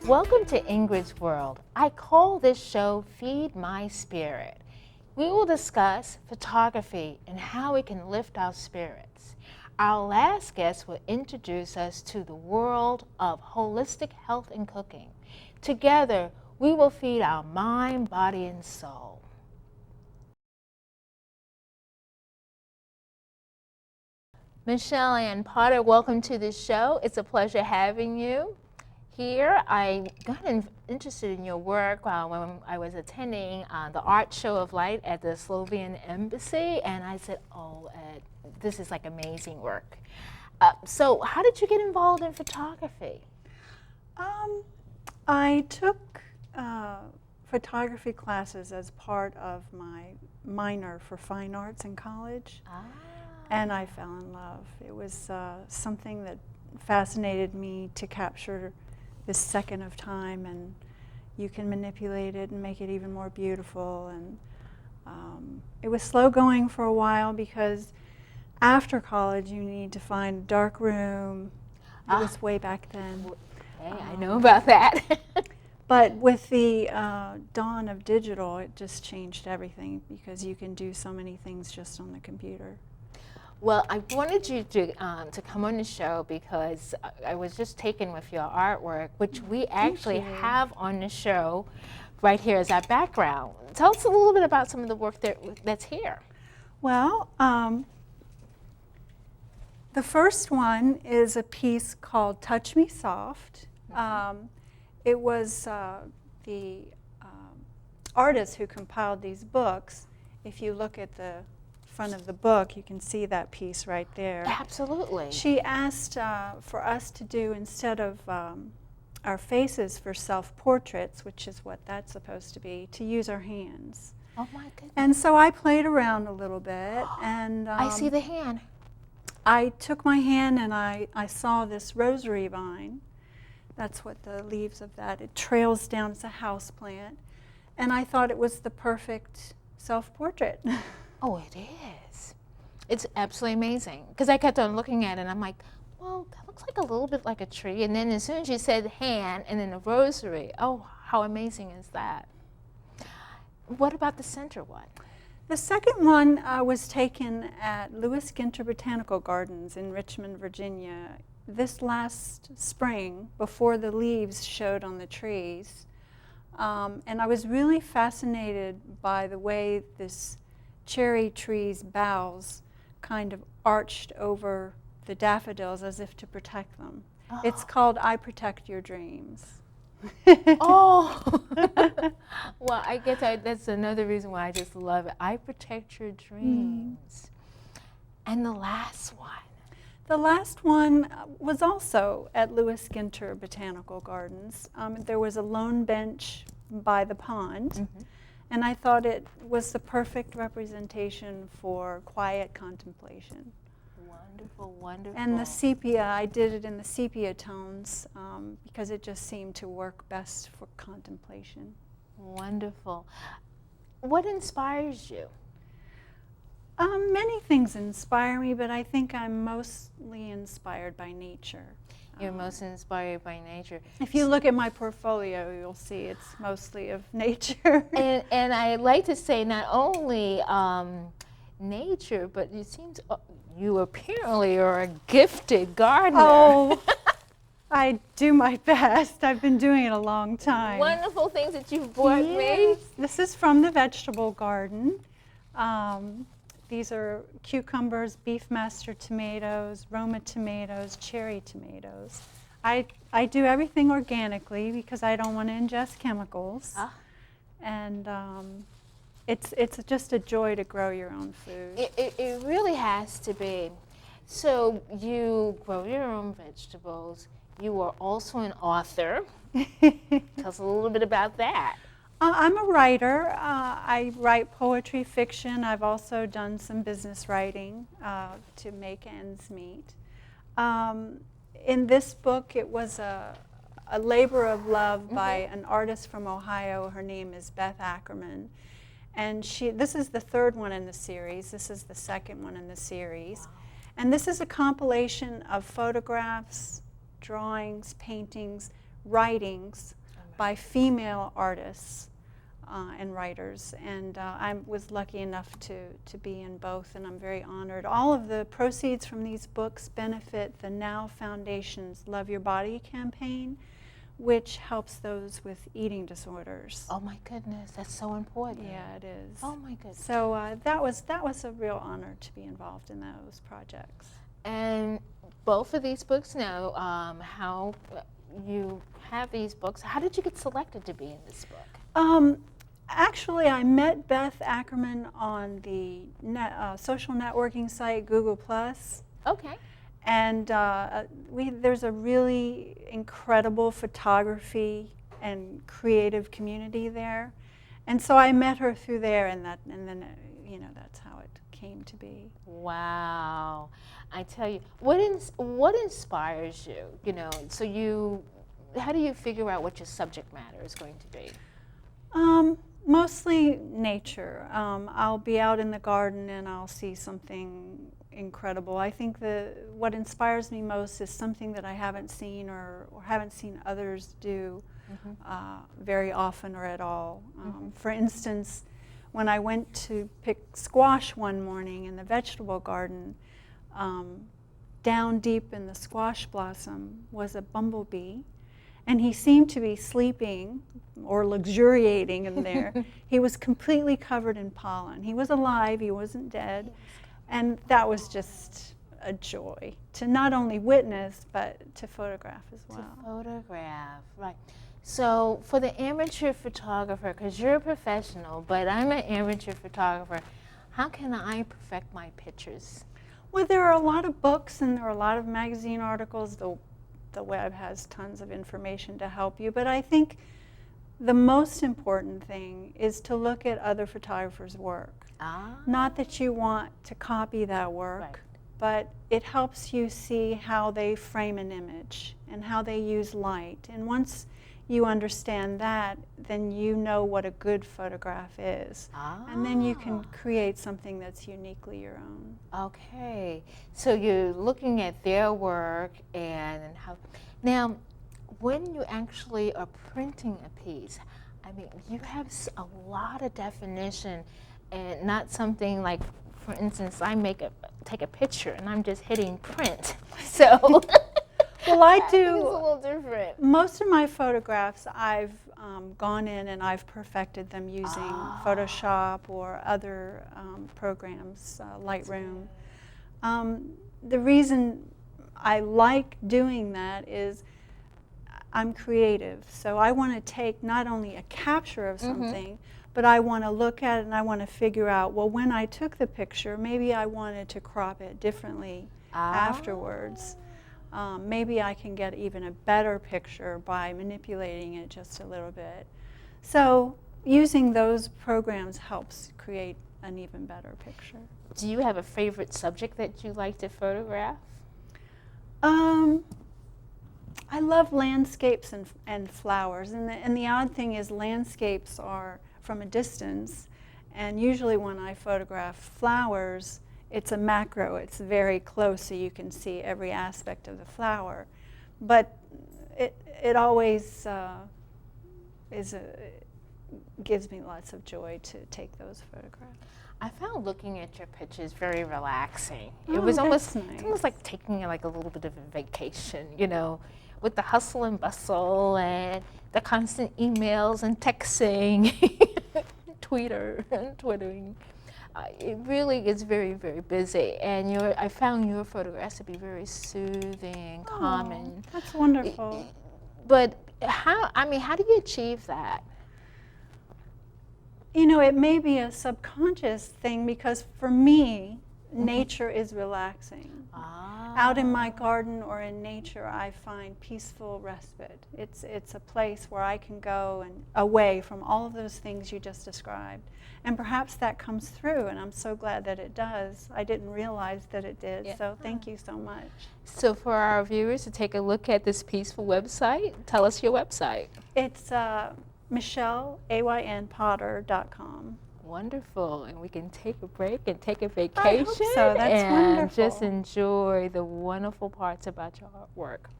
Welcome to Ingrid's World. I call this show Feed My Spirit. We will discuss photography and how it can lift our spirits. Our last guest will introduce us to the world of holistic health and cooking. Together, we will feed our mind, body, and soul. Michelle Ayn Potter, welcome to the show. It's a pleasure having you here. I got interested in your work when I was attending the Art Show of Light at the Slovenian Embassy, and I said, this is like amazing work. So how did you get involved in photography? I took photography classes as part of my minor for fine arts in college. And I fell in love. It was something that fascinated me to capture this second of time, and you can manipulate it and make it even more beautiful. And it was slow going for a while because after college you need to find a dark room. It was way back then. Hey, I know about that. But with the dawn of digital, it just changed everything because you can do so many things just on the computer. Well, I wanted you to come on the show because I was just taken with your artwork, which we actually have on the show right here as our background. Tell us a little bit about some of the work that's here. Well, the first one is a piece called Touch Me Soft. It was the artist who compiled these books. If you look at the front of the book, you can see that piece right there. Absolutely. She asked for us to do, instead of our faces for self-portraits, which is what that's supposed to be, to use our hands. Oh my goodness. And so I played around a little bit, and I see the hand. I took my hand and I saw this rosary vine. That's what the leaves of that, it trails down, it's a house plant. And I thought it was the perfect self-portrait. Oh, it is. It's absolutely amazing. Because I kept on looking at it and I'm like, well, that looks like a little bit like a tree. And then as soon as you said hand and then a rosary, oh, how amazing is that? What about the center one? The second one was taken at Lewis Ginter Botanical Gardens in Richmond, Virginia, this last spring before the leaves showed on the trees. And I was really fascinated by the way this cherry tree's boughs kind of arched over the daffodils as if to protect them. Oh. It's called I Protect Your Dreams. Oh! Well, I guess that's another reason why I just love it. I Protect Your Dreams. And the last one? The last one was also at Lewis Ginter Botanical Gardens. There was a lone bench by the pond. And I thought it was the perfect representation for quiet contemplation. Wonderful, wonderful. And the sepia, I did it in the sepia tones because it just seemed to work best for contemplation. Wonderful. What inspires you? Many things inspire me, but I think I'm mostly inspired by nature. You're most inspired by nature. If you look at my portfolio, you'll see it's mostly of nature. and I like to say not only nature, but it seems you apparently are a gifted gardener. Oh, I do my best. I've been doing it a long time. Wonderful things that you've brought me. This is from the vegetable garden. These are cucumbers, beef master tomatoes, Roma tomatoes, cherry tomatoes. I do everything organically because I don't want to ingest chemicals. And it's just a joy to grow your own food. It really has to be. So you grow your own vegetables. You are also an author. Tell us a little bit about that. I'm a writer. I write poetry, fiction. I've also done some business writing to make ends meet. In this book, it was a labor of love by an artist from Ohio. Her name is Beth Ackerman. And this is the third one in the series. This is the second one in the series. Wow. And this is a compilation of photographs, drawings, paintings, writings by female artists and writers, and I was lucky enough to be in both, and I'm very honored. All of the proceeds from these books benefit the Now Foundation's Love Your Body campaign, which helps those with eating disorders. Oh my goodness, that's so important. Yeah, it is. Oh my goodness. So that was a real honor to be involved in those projects. And both of these books now, how you have these books, how did you get selected to be in this book? Actually, I met Beth Ackerman on the social networking site Google+. Okay. And there's a really incredible photography and creative community there. And so I met her through there, and then that's how it came to be. Wow. I tell you, what inspires you? How do you figure out what your subject matter is going to be? Mostly nature. I'll be out in the garden and I'll see something incredible. I think what inspires me most is something that I haven't seen or haven't seen others do very often or at all. For instance, when I went to pick squash one morning in the vegetable garden, down deep in the squash blossom was a bumblebee. And he seemed to be sleeping or luxuriating in there. He was completely covered in pollen. He was alive, he wasn't dead. And that was just a joy to not only witness, but to photograph as well. To photograph, right. So for the amateur photographer, because you're a professional, but I'm an amateur photographer, how can I perfect my pictures? Well, there are a lot of books and there are a lot of magazine articles. The web has tons of information to help you, but I think the most important thing is to look at other photographers' work. Not that you want to copy that work, right, but it helps you see how they frame an image and how they use light. And once you understand that, then you know what a good photograph is. And then you can create something that's uniquely your own. Okay, so you're looking at their work and how. Now, when you actually are printing a piece, I mean, you have a lot of definition and not something like, for instance, take a picture and I'm just hitting print. So. Well, I do. It's a little different. Most of my photographs, I've gone in and I've perfected them using Photoshop or other programs, Lightroom. The reason I like doing that is I'm creative. So I want to take not only a capture of something, but I want to look at it and I want to figure out, well, when I took the picture, maybe I wanted to crop it differently afterwards. Maybe I can get even a better picture by manipulating it just a little bit. So using those programs helps create an even better picture. Do you have a favorite subject that you like to photograph? I love landscapes and flowers. And the odd thing is landscapes are from a distance. And usually when I photograph flowers, it's a macro, it's very close so you can see every aspect of the flower. But it always gives me lots of joy to take those photographs. I found looking at your pictures very relaxing. Oh, It was almost, that's nice. it's almost like taking like a little bit of a vacation, with the hustle and bustle and the constant emails and texting, twittering. It really is very, very busy, and I found your photographs to be very soothing, calming. That's wonderful. But how do you achieve that? It may be a subconscious thing because for me, nature is relaxing. Out in my garden or in nature, I find peaceful respite. It's a place where I can go and away from all of those things you just described. And perhaps that comes through, and I'm so glad that it does. I didn't realize that it did, so thank you so much. So for our viewers to take a look at this peaceful website, tell us your website. It's MichelleAynPotter.com. Wonderful, and we can take a break and take a vacation. I hope so. That's and wonderful. just enjoy the wonderful parts about your artwork.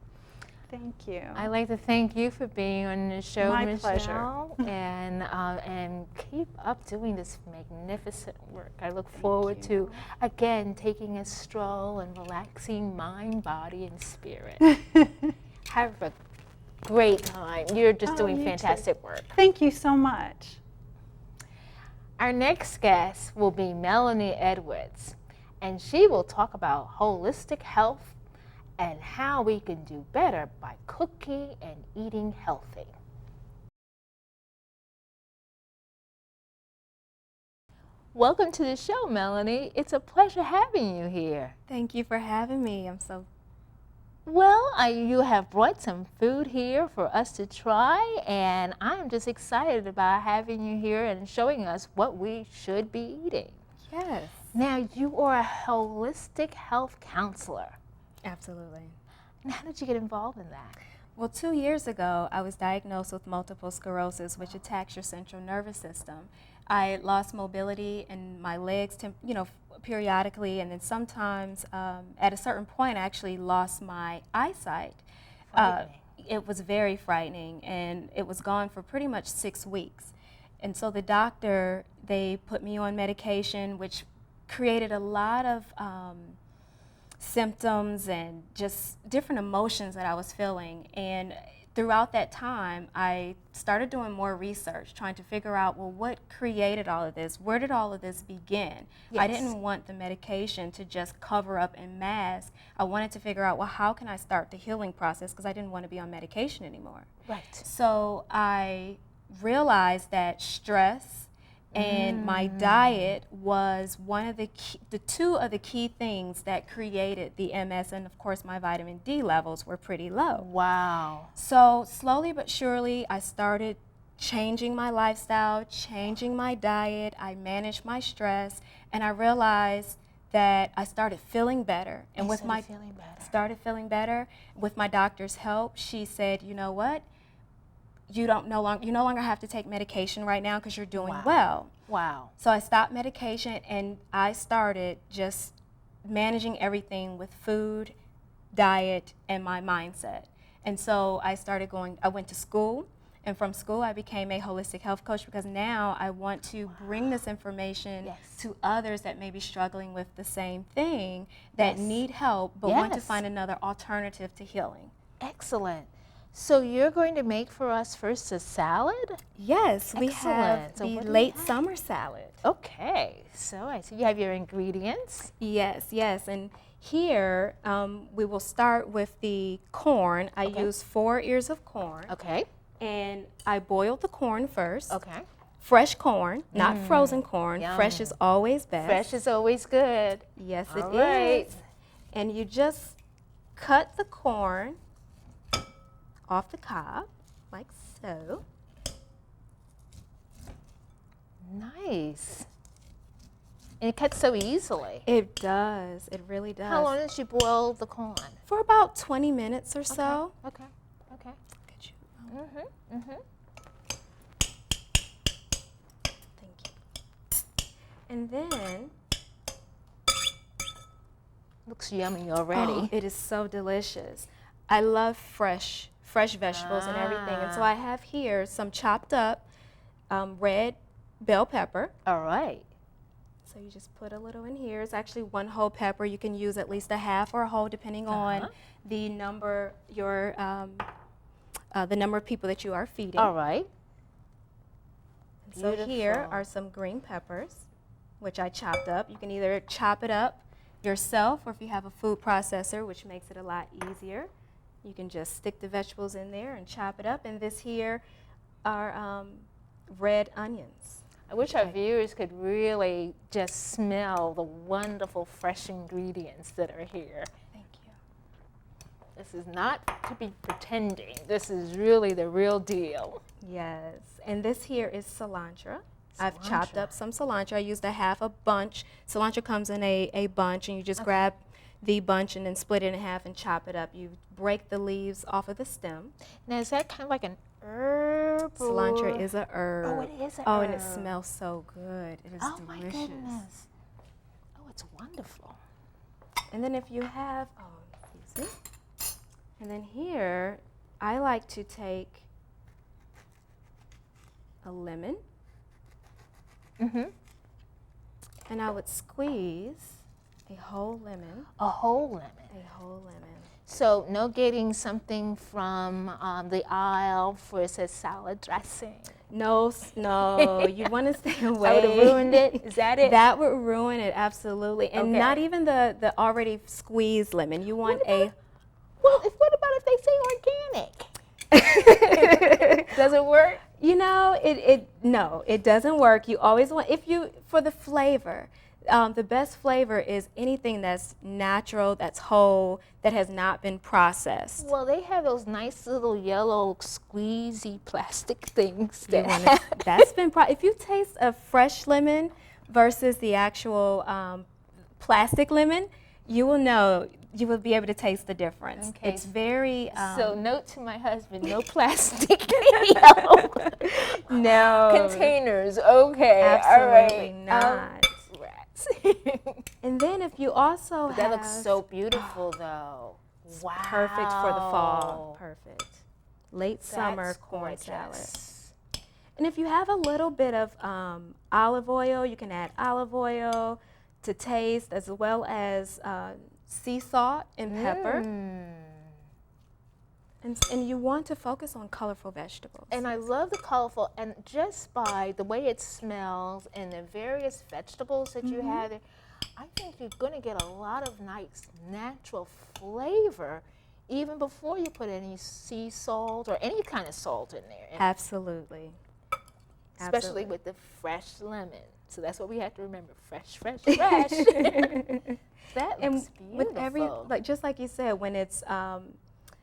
Thank you. I'd like to thank you for being on the show, My Michelle, pleasure. and keep up doing this magnificent work. I look Thank forward you. to, again, taking a stroll and relaxing mind, body, and spirit. Have a great time. You're just doing you fantastic too. work. Thank you so much. Our next guest will be Melanie Edwards, and she will talk about holistic health and how we can do better by cooking and eating healthy. Welcome to the show, Melanie. It's a pleasure having you here. Thank you for having me. Well, you have brought some food here for us to try, and I'm just excited about having you here and showing us what we should be eating. Yes. Now, you are a holistic health counselor. Absolutely. And how did you get involved in that? Well, 2 years ago, I was diagnosed with multiple sclerosis, which attacks your central nervous system. I lost mobility in my legs, periodically, and then sometimes at a certain point, I actually lost my eyesight. It was very frightening, and it was gone for pretty much 6 weeks. And so the doctor, they put me on medication, which created a lot of symptoms and just different emotions that I was feeling. And throughout that time, I started doing more research, trying to figure out, well, what created all of this? Where did all of this begin? Yes. I didn't want the medication to just cover up and mask. I wanted to figure out, well, how can I start the healing process? Because I didn't want to be on medication anymore. Right. So I realized that stress and my diet was one of the two of the key things that created the MS, and of course my vitamin D levels were pretty low. Wow. So slowly but surely I started changing my lifestyle, changing my diet, I managed my stress, and I realized that I started feeling better. And started feeling better. With my doctor's help, she said, you know what? You no longer have to take medication right now because you're doing well. Wow. So I stopped medication and I started just managing everything with food, diet, and my mindset. And so I went to school, and from school I became a holistic health coach because now I want to bring this information to others that may be struggling with the same thing, that need help but want to find another alternative to healing. Excellent. So you're going to make for us first a salad? Yes, we have the late summer salad. Okay, so I see you have your ingredients. Yes, and here we will start with the corn. I use 4 ears of corn. Okay. And I boiled the corn first. Okay. Fresh corn, not frozen corn. Yum. Fresh is always best. Fresh is always good. Yes, All it right. is. And you just cut the corn off the cob, like so. Nice. And it cuts so easily. It does. It really does. How long does you boil the corn? For about 20 minutes or so. Okay. Thank you. And then looks yummy already. Oh, it is so delicious. I love fresh vegetables and everything. And so I have here some chopped up red bell pepper. All right. So you just put a little in here. It's actually 1 whole pepper. You can use at least a half or a whole depending on the number the number of people that you are feeding. All right. So here are some green peppers, which I chopped up. You can either chop it up yourself, or if you have a food processor, which makes it a lot easier, you can just stick the vegetables in there and chop it up. And this here are red onions. I wish our viewers could really just smell the wonderful fresh ingredients that are here. Thank you. This is not to be pretending. This is really the real deal. Yes. And this here is cilantro. I've chopped up some cilantro. I used a half a bunch. Cilantro comes in a bunch, and you just grab the bunch and then split it in half and chop it up. You break the leaves off of the stem. Now, is that kind of like an herb? Cilantro is a herb. Oh, it is a herb. Oh, and it smells so good. It is delicious. My goodness. Oh, it's wonderful. And then if you have, And then here, I like to take a lemon, and I would squeeze a whole lemon. A whole lemon. A whole lemon. So no getting something from the aisle for it says salad dressing. No, no, you want to stay away. I would have ruined it. Is that it? That would ruin it, absolutely. And Okay. not even the already squeezed lemon. You want What about if they say organic? Does it work? You know, no, it doesn't work. You always want, for the flavor, the best flavor is anything that's natural, that's whole, that has not been processed. Well, they have those nice little yellow squeezy plastic things. If you taste a fresh lemon versus the actual plastic lemon, you will know. You will be able to taste the difference. Okay. It's very. So note to my husband: no plastic No. containers. Okay. Absolutely all right. not. Rats. And then if you also That looks so beautiful, though. Wow. Perfect for the fall. Perfect. Late summer That's corn salad. gorgeous. And if you have a little bit of olive oil, you can add olive oil to taste, as well as sea salt and pepper. And you want to focus on colorful vegetables. And I love the colorful, and just by the way it smells and the various vegetables that you have there, I think you're going to get a lot of nice natural flavor even before you put any sea salt or any kind of salt in there. And Absolutely. especially with the fresh lemon. So that's what we have to remember, fresh, fresh, fresh. That looks beautiful. Just like you said, when it's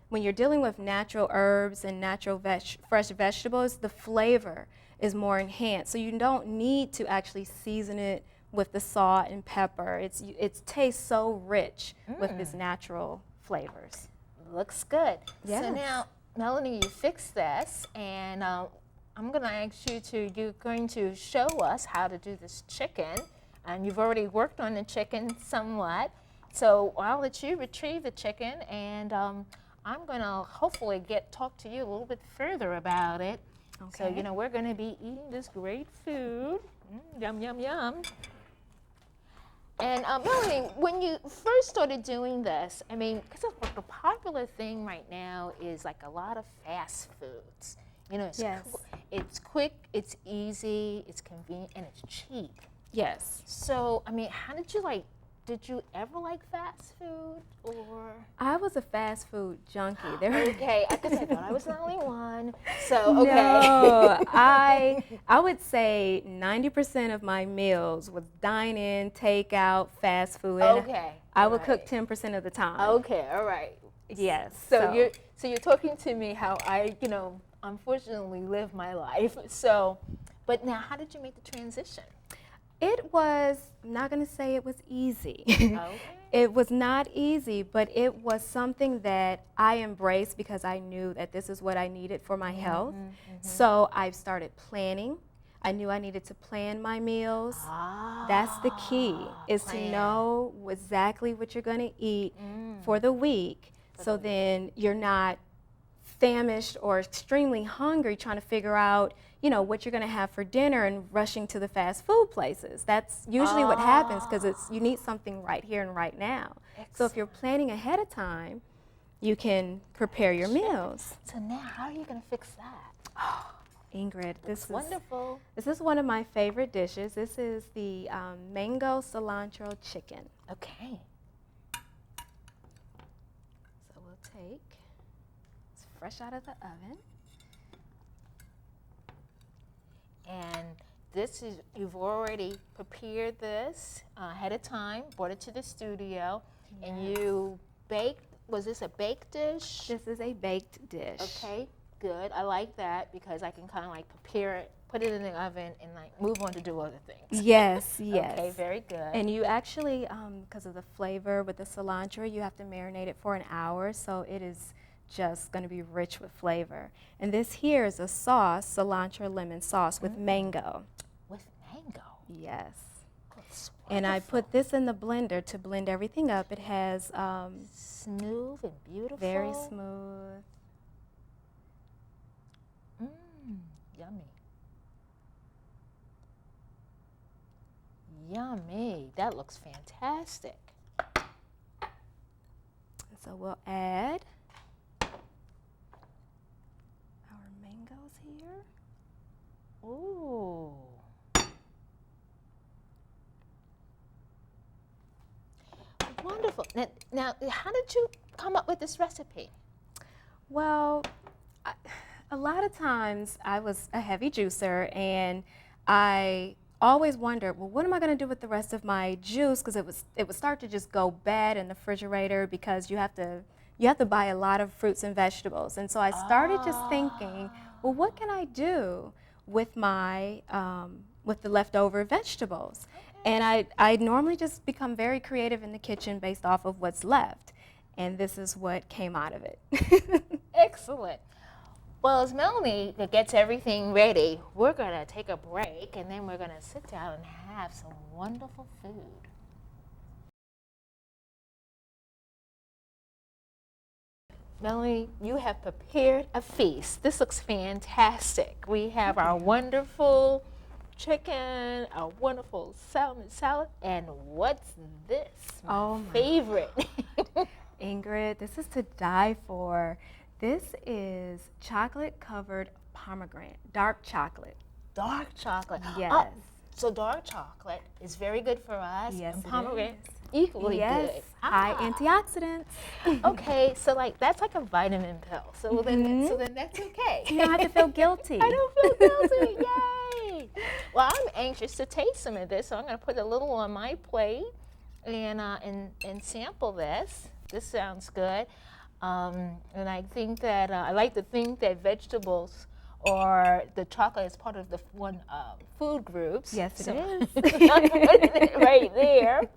when you're dealing with natural herbs and natural fresh vegetables, the flavor is more enhanced. So you don't need to actually season it with the salt and pepper. It tastes so rich with its natural flavors. Looks good. Yes. So now, Melanie, you fixed this, and I'm going to ask you're going to show us how to do this chicken, and you've already worked on the chicken somewhat. So I'll let you retrieve the chicken, and I'm going to hopefully talk to you a little bit further about it. Okay. So, we're going to be eating this great food. Yum, yum, yum. And Melanie, when you first started doing this, I mean, because the popular thing right now is like a lot of fast foods. Yes. It's quick, it's easy, it's convenient, and it's cheap. Yes. So, I mean, how did you ever like fast food, or? I was a fast food junkie. Okay, I thought I was the only one. So, okay. No, I would say 90% of my meals was dine-in, takeout, fast food. And Okay. I would cook 10% of the time. Okay, all right. Yes. So you're talking to me how I, unfortunately live my life. So, but now, how did you make the transition? It was, I'm not going to say it was easy. Okay. It was not easy, but it was something that I embraced because I knew that this is what I needed for my health. So I started planning. I knew I needed to plan my meals. That's the key, is to know exactly what you're going to eat for the week. So then you're not famished or extremely hungry trying to figure out, what you're going to have for dinner and rushing to the fast food places. That's usually what happens because you need something right here and right now. Excellent. So if you're planning ahead of time, you can prepare your meals. So now, how are you going to fix that? Ingrid, this is wonderful. This is one of my favorite dishes. This is the mango cilantro chicken. Okay. So we'll take, it's fresh out of the oven. And this is, you've already prepared this ahead of time, brought it to the studio, and you baked, was this a baked dish? This is a baked dish. Okay, good. I like that because I can kind of like prepare it, put it in the oven, and like move on to do other things. Yes, yes. Okay, very good. And you actually, because of the flavor with the cilantro, you have to marinate it for an hour, so it is just going to be rich with flavor. And this here is a sauce, cilantro lemon sauce with mango. With mango? Yes. That's And I put this in the blender to blend everything up. It has smooth and beautiful. very smooth. Yummy. Yummy. That looks fantastic. So we'll add our mangoes here. Ooh. Wonderful. Now, how did you come up with this recipe? Well, a lot of times I was a heavy juicer, and I always wondered, well, what am I going to do with the rest of my juice? Because it would start to just go bad in the refrigerator because you have to buy a lot of fruits and vegetables. And so I started just thinking, well, what can I do with my with the leftover vegetables? And I normally just become very creative in the kitchen based off of what's left. And this is what came out of it. Excellent. Well, as Melanie gets everything ready, we're going to take a break, and then we're going to sit down and have some wonderful food. Melanie, you have prepared a feast. This looks fantastic. We have our wonderful chicken, our wonderful salad, and what's this? My favorite. Ingrid, this is to die for. This is chocolate-covered pomegranate, dark chocolate. Dark chocolate. Yes. Oh, so dark chocolate is very good for us. Yes, and it pomegranate is. equally Yes, good. high antioxidants. Okay, so that's like a vitamin pill. So then that's okay. You don't have to feel guilty. I don't feel guilty. Yay! Well, I'm anxious to taste some of this, so I'm going to put a little on my plate and sample this. This sounds good. And I think that I like to think that vegetables or the chocolate is part of the food groups. Yes, it so is. I'm putting it right there.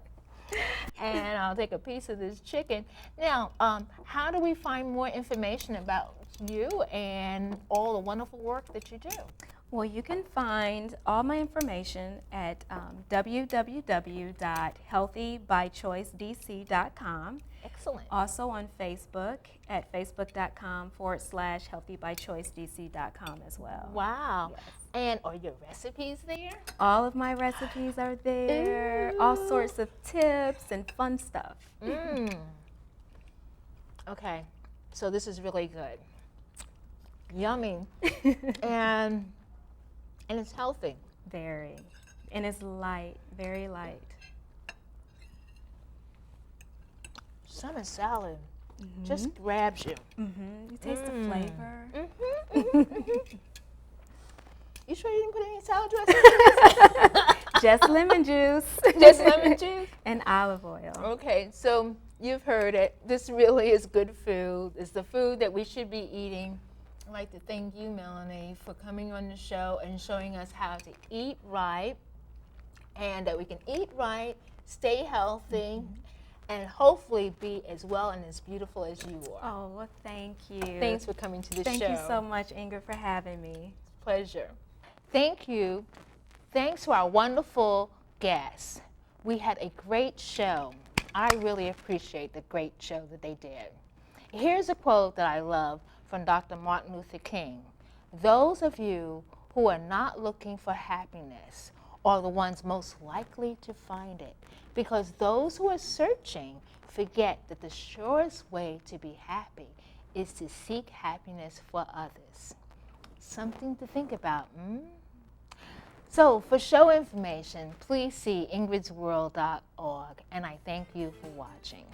And I'll take a piece of this chicken. Now, how do we find more information about you and all the wonderful work that you do? Well, you can find all my information at www.healthybychoicedc.com. Excellent. Also on Facebook at facebook.com/healthybychoicedc.com as well. Wow. Yes. And are your recipes there? All of my recipes are there, all sorts of tips and fun stuff. Okay, so this is really good. Yummy. and it's healthy. Very. And it's light, very light. Summer salad just grabs you. You taste the flavor. You sure you didn't put any salad dressing in this? Just lemon juice. Just lemon juice? And olive oil. Okay, so you've heard it. This really is good food. It's the food that we should be eating. I'd like to thank you, Melanie, for coming on the show and showing us how to eat right, and that we can eat right, stay healthy, and hopefully be as well and as beautiful as you are. Oh, well, thank you. Thanks for coming to the show. Thank you so much, Ingrid, for having me. Pleasure. Thank you. Thanks to our wonderful guests. We had a great show. I really appreciate the great show that they did. Here's a quote that I love from Dr. Martin Luther King. Those of you who are not looking for happiness are the ones most likely to find it, because those who are searching forget that the surest way to be happy is to seek happiness for others. Something to think about. So for show information, please see ingridsworld.org, and I thank you for watching.